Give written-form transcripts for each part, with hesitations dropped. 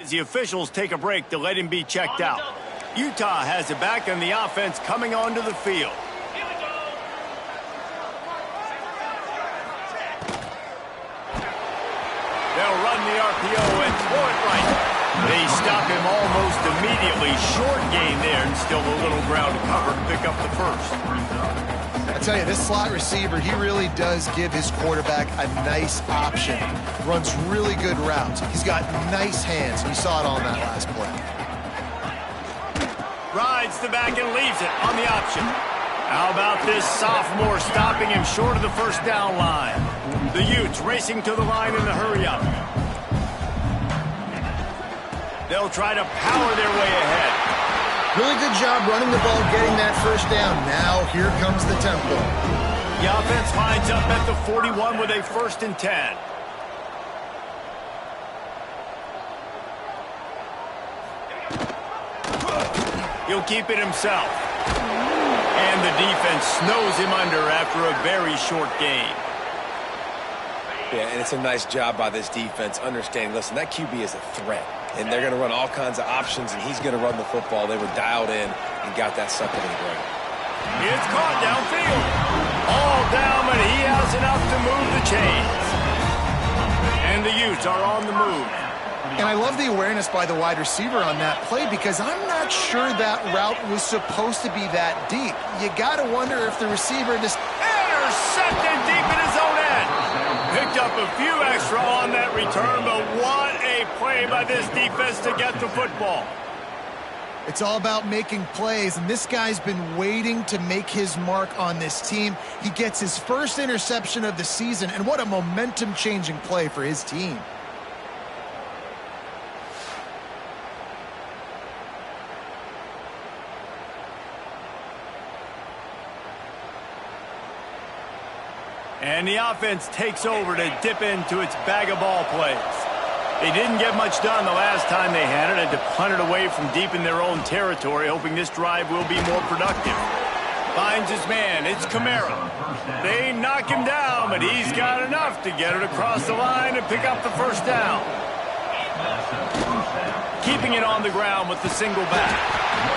as the officials take a break to let him be checked out. Utah has it back and the offense coming onto the field. They'll run the RPO and throw it right. They stop him almost immediately. Short gain there and still a little ground to cover to pick up the first. I tell you, this slot receiver, he really does give his quarterback a nice option. Runs really good routes. He's got nice hands. You saw it on that last play. Rides the back and leaves it on the option. How about this sophomore stopping him short of the first down line? The Utes racing to the line in the hurry-up. They'll try to power their way ahead. Really good job running the ball, getting that first down. Now here comes the tempo. The offense lines up at the 41 with a 1st and 10. He'll keep it himself. And the defense snows him under after a very short gain. Yeah, and it's a nice job by this defense understanding, listen, that QB is a threat. And they're going to run all kinds of options, and he's going to run the football. They were dialed in and got that sucker to the ground. It's caught downfield. All down, but he has enough to move the chains. And the Utes are on the move. And I love the awareness by the wide receiver on that play because I'm not sure that route was supposed to be that deep. You got to wonder if the receiver just... Intercepted deep in his own end. Picked up a few extra on that return, but what a play by this defense to get the football. It's all about making plays, and this guy's been waiting to make his mark on this team. He gets his first interception of the season, and what a momentum-changing play for his team. And the offense takes over to dip into its bag of ball plays. They didn't get much done the last time they had it, had to punt it away from deep in their own territory, hoping this drive will be more productive. Finds his man, it's Kamara. They knock him down, but he's got enough to get it across the line and pick up the first down. Keeping it on the ground with the single back.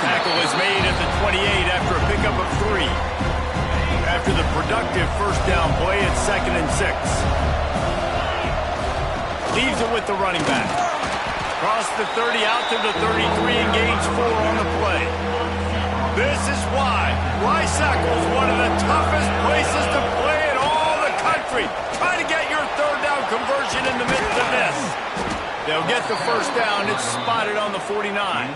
Tackle is made at the 28 after a pickup of 3. After the productive first down play, it's 2nd and 6. Leaves it with the running back. Across the 30, out to the 33, and gains 4 on the play. This is why Rice-Eccles, one of the toughest places to play in all the country. Try to get your 3rd down conversion in the midst of this. They'll get the first down. It's spotted on the 49.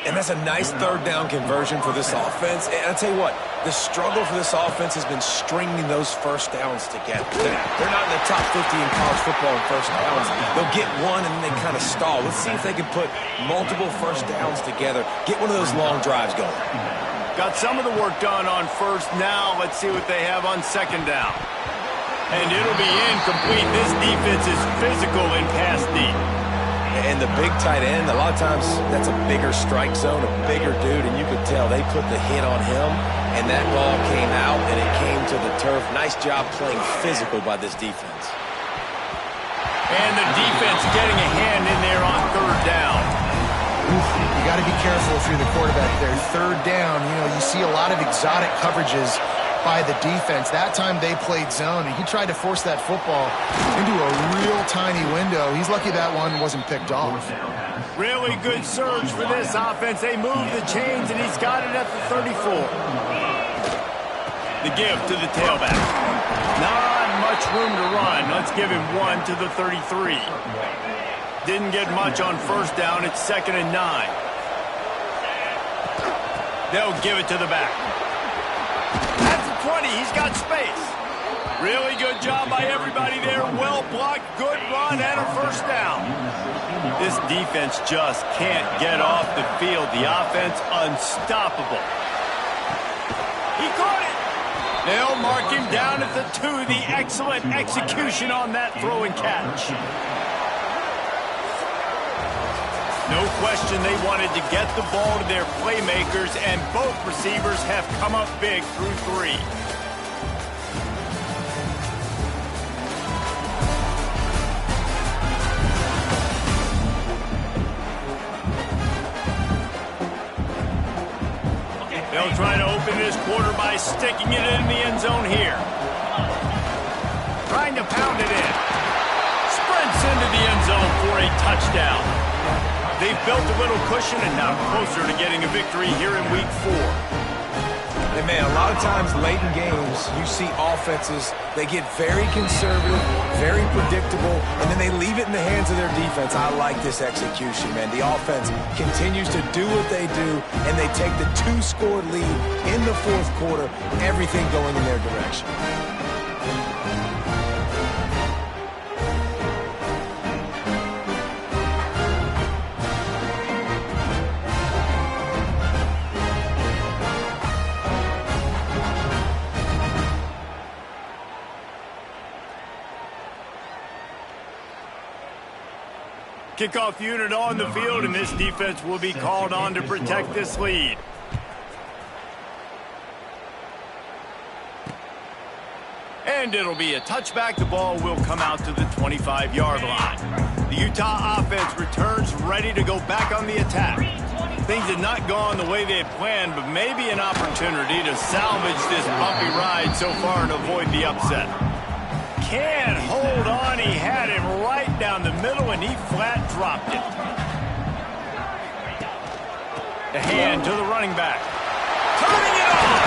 And that's a nice 3rd down conversion for this offense. And I'll tell you what, the struggle for this offense has been stringing those first downs together. They're not in the top 50 in college football in first downs. They'll get one and then they kind of stall. Let's see if they can put multiple first downs together, get one of those long drives going. Got some of the work done on first. Now let's see what they have on 2nd down. And it'll be incomplete. This defense is physical in pass deep. And the big tight end, a lot of times that's a bigger strike zone, a bigger dude, and you could tell they put the hit on him, and that ball came out, and it came to the turf. Nice job playing physical by this defense. And the defense getting a hand in there on 3rd down. You got to be careful if you're the quarterback there. 3rd down, you see a lot of exotic coverages by the defense. That time they played zone, and he tried to force that football into a real tiny window. He's lucky that one wasn't picked off. Really good surge for this offense. They move the chains, and he's got it at the 34. The give to the tailback. Not much room to run. Let's give him 1 to the 33. Didn't get much on first down. It's 2nd and 9. They'll give it to the back. At the 20, he's got space. Really good job by everybody there. Well blocked, good run, and a first down. This defense just can't get off the field. The offense unstoppable. He caught it. They'll mark him down at the 2. The excellent execution on that throw and catch. No question they wanted to get the ball to their playmakers, and both receivers have come up big through 3. They'll try to open this quarter by sticking it in the end zone here. Trying to pound it in. Sprints into the end zone for a touchdown. They've built a little cushion and now closer to getting a victory here in Week 4. And man, a lot of times late in games, you see offenses, they get very conservative, very predictable, and then they leave it in the hands of their defense. I like this execution, man. The offense continues to do what they do, and they take the 2-score lead in the fourth quarter, everything going in their direction. Kickoff unit on the field, and this defense will be called on to protect this lead. And it'll be a touchback. The ball will come out to the 25-yard line. The Utah offense returns ready to go back on the attack. Things had not gone the way they had planned, but maybe an opportunity to salvage this bumpy ride so far and avoid the upset. Can't hold on. He had it right down the middle, and he flat dropped it. The hand to the running back. Turning it on.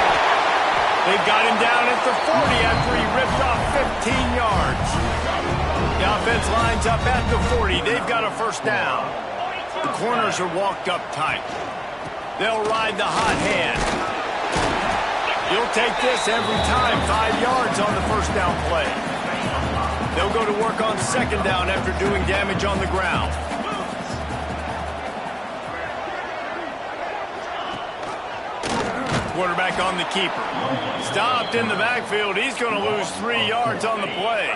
They've got him down at the 40 after he ripped off 15 yards. The offense lines up at the 40. They've got a first down. The corners are walked up tight. They'll ride the hot hand. You'll take this every time. 5 yards on the first down play. They'll go to work on second down after doing damage on the ground. Quarterback on the keeper. Stopped in the backfield. He's going to lose 3 yards on the play.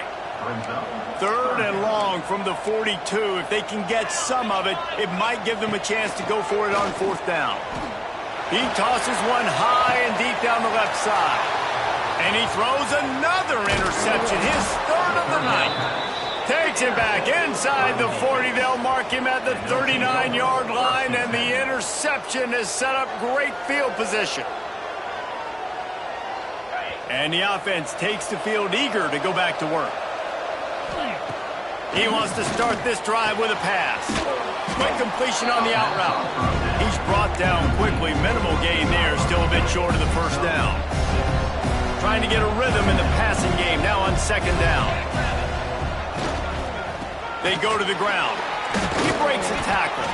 Third and long from the 42. If they can get some of it, it might give them a chance to go for it on fourth down. He tosses one high and deep down the left side. And he throws another interception, his third of the night. Takes it back inside the 40. They'll mark him at the 39-yard line, and the interception has set up great field position. And the offense takes the field eager to go back to work. He wants to start this drive with a pass. Quick completion on the out route. He's brought down quickly. Minimal gain there, still a bit short of the first down. Trying to get a rhythm in the passing game, now on second down. They go to the ground. He breaks a tackle.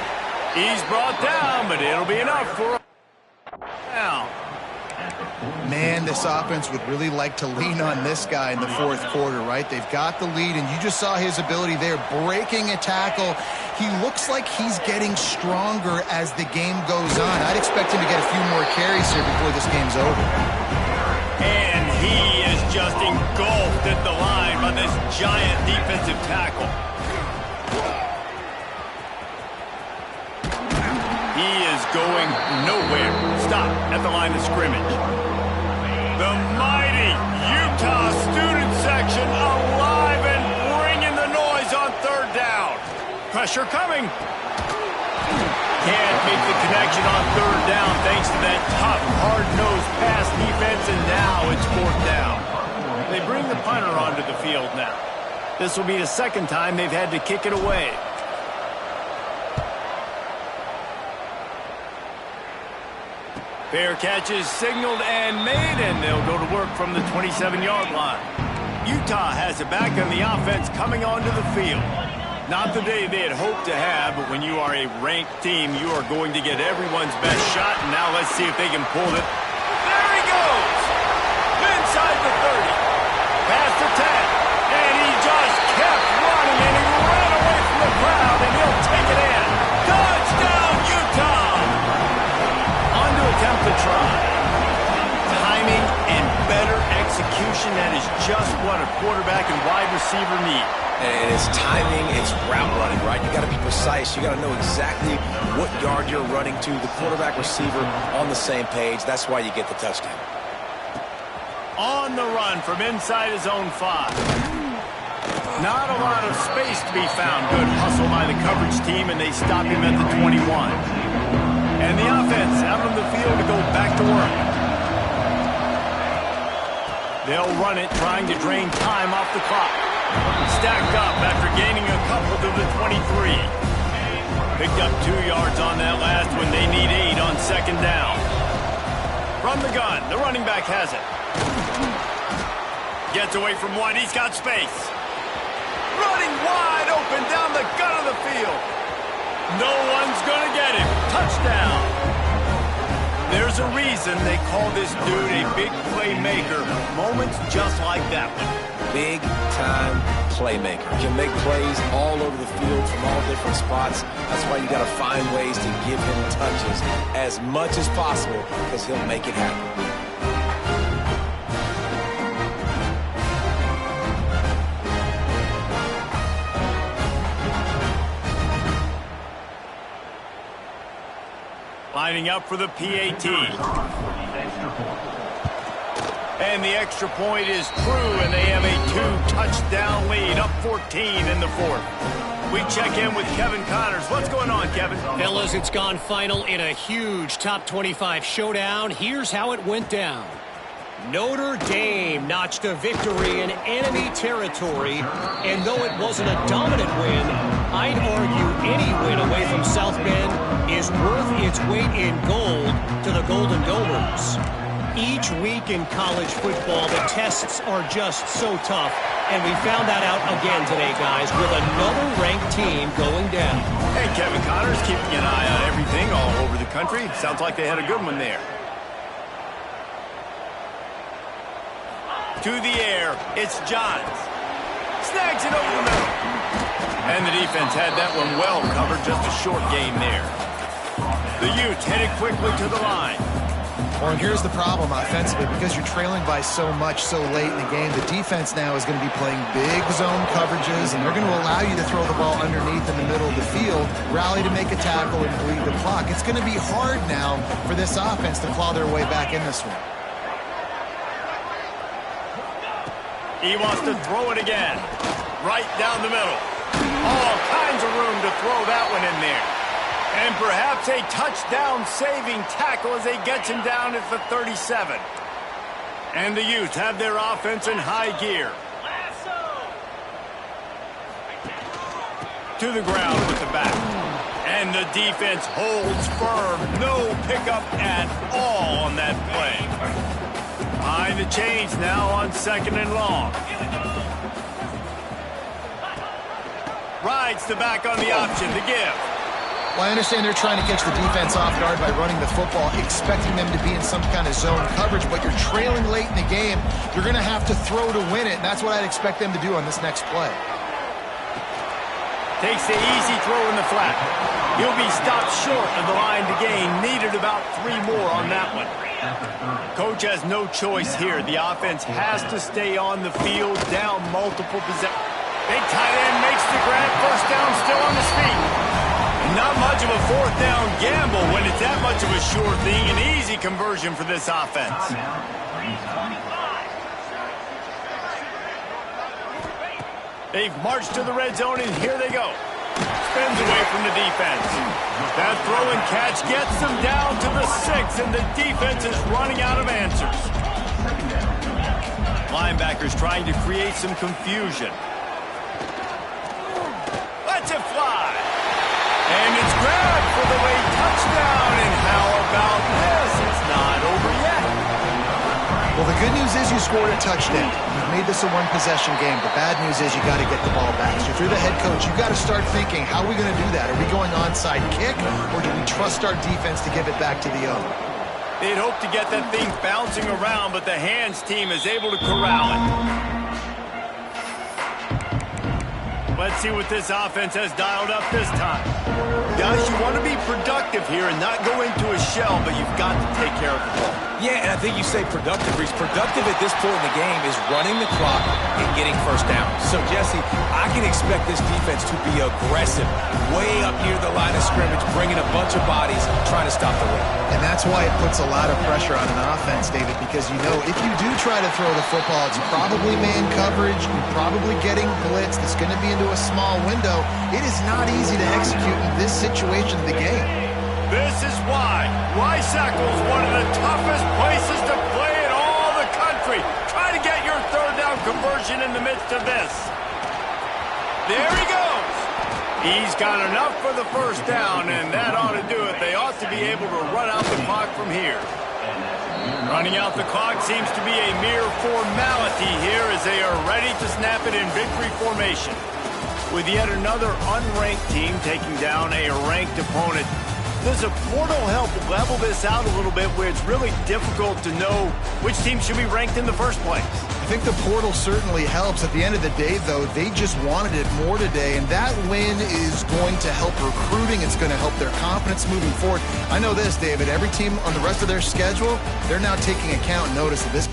He's brought down, but it'll be enough for a down. Man, this offense would really like to lean on this guy in the fourth quarter, right? They've got the lead, and you just saw his ability there, breaking a tackle. He looks like he's getting stronger as the game goes on. I'd expect him to get a few more carries here before this game's over. And he is just engulfed at the line by this giant defensive tackle. He is going nowhere. Stop at the line of scrimmage. The mighty Utah student section alive and bringing the noise on third down. Pressure coming. Can't make the connection on third down thanks to that tough, hard-nosed pass defense, and now it's fourth down. They bring the punter onto the field now. This will be the second time they've had to kick it away. Fair catch is signaled and made, and they'll go to work from the 27-yard line. Utah has it back, and the offense coming onto the field. Not the day they had hoped to have, but when you are a ranked team, you are going to get everyone's best shot, and now let's see if they can pull it. There he goes! Inside the 30. Past the 10. And he just kept running, and he ran away from the crowd, and he'll take it in. Touchdown, Utah! On to attempt to try. Timing and better execution, that is just what a quarterback and wide receiver need. And it's timing, it's route running, right? You got to be precise. You got to know exactly what yard you're running to. The quarterback receiver on the same page. That's why you get the touchdown. On the run from inside his own 5. Not a lot of space to be found. Good hustle by the coverage team, and they stop him at the 21. And the offense out on the field to go back to work. They'll run it, trying to drain time off the clock. Stacked up after gaining a couple to the 23. Picked up 2 yards on that last one. They need 8 on second down. From the gun, the running back has it. Gets away from one. He's got space. Running wide open down the gut of the field. No one's going to get him. Touchdown. There's a reason they call this dude a big playmaker. Moments just like that one. Big-time playmaker. Can make plays all over the field from all different spots. That's why you got to find ways to give him touches as much as possible because he'll make it happen. Lining up for the PAT. And the extra point is true, and they have a 2-touchdown lead, up 14 in the fourth. We check in with Kevin Connors. What's going on, Kevin? Fellas, it's gone final in a huge top 25 showdown. Here's how it went down. Notre Dame notched a victory in enemy territory, and though it wasn't a dominant win, I'd argue any win away from South Bend is worth its weight in gold to the Golden Domers. Each week in college football, the tests are just so tough, and we found that out again today, guys, with another ranked team going down. Hey, Kevin Connors, keeping an eye on everything all over the country. Sounds like they had a good one there. To the air, it's Johns. Snags it over the middle. And the defense had that one well covered, just a short game there. The Utes headed quickly to the line. Well, and here's the problem offensively. Because you're trailing by so much so late in the game, the defense now is going to be playing big zone coverages, and they're going to allow you to throw the ball underneath in the middle of the field, rally to make a tackle, and bleed the clock. It's going to be hard now for this offense to claw their way back in this one. He wants to throw it again. Right down the middle. All kinds of room to throw that one in there. And perhaps a touchdown-saving tackle as they get him down at the 37. And the Utes have their offense in high gear. To the ground with the back. And the defense holds firm. No pickup at all on that play. Behind the chains now on second and long. Rides the back on the option to give. Well, I understand they're trying to catch the defense off guard by running the football, expecting them to be in some kind of zone coverage, but you're trailing late in the game. You're going to have to throw to win it, and that's what I'd expect them to do on this next play. Takes the easy throw in the flat. He'll be stopped short of the line to gain. Needed about 3 more on that one. Coach has no choice here. The offense has to stay on the field, down multiple possessions. Big tight end makes the grab. First down, still on his feet. Not much of a fourth down gamble when it's that much of a sure thing. An easy conversion for this offense. They've marched to the red zone, and here they go. Spins away from the defense. That throw and catch gets them down to the 6, and the defense is running out of answers. Linebackers trying to create some confusion. Lets it fly. And it's grabbed for the late touchdown. And how about this? It's not over yet. Well, the good news is you scored a touchdown. You've made this a one-possession game. The bad news is you got to get the ball back. So if you're the head coach, you got to start thinking, how are we going to do that? Are we going onside kick, or do we trust our defense to give it back to the owner? They'd hope to get that thing bouncing around, but the hands team is able to corral it. Let's see what this offense has dialed up this time. Guys, you want to be productive here and not go into a shell, but you've got to take care of the ball. Yeah, and I think you say productive, Reese. Productive at this point in the game is running the clock and getting first down. So, Jesse, I can expect this defense to be aggressive, way up near the line of scrimmage, bringing a bunch of bodies, trying to stop the run. And that's why it puts a lot of pressure on an offense, David, because you know if you do try to throw the football, it's probably man coverage, you're probably getting blitzed, it's going to be into a small window. It is not easy to execute in this situation of the game. This is why Lysackle's one of the toughest places to play in all the country. Try to get your third down conversion in the midst of this. There he goes. He's got enough for the first down, and that ought to do it. They ought to be able to run out the clock from here. Running out the clock seems to be a mere formality here as they are ready to snap it in victory formation. With yet another unranked team taking down a ranked opponent, does a portal help level this out a little bit where it's really difficult to know which team should be ranked in the first place? I think the portal certainly helps. At the end of the day, though, they just wanted it more today, and that win is going to help recruiting. It's going to help their confidence moving forward. I know this, David, every team on the rest of their schedule, they're now taking account and notice of this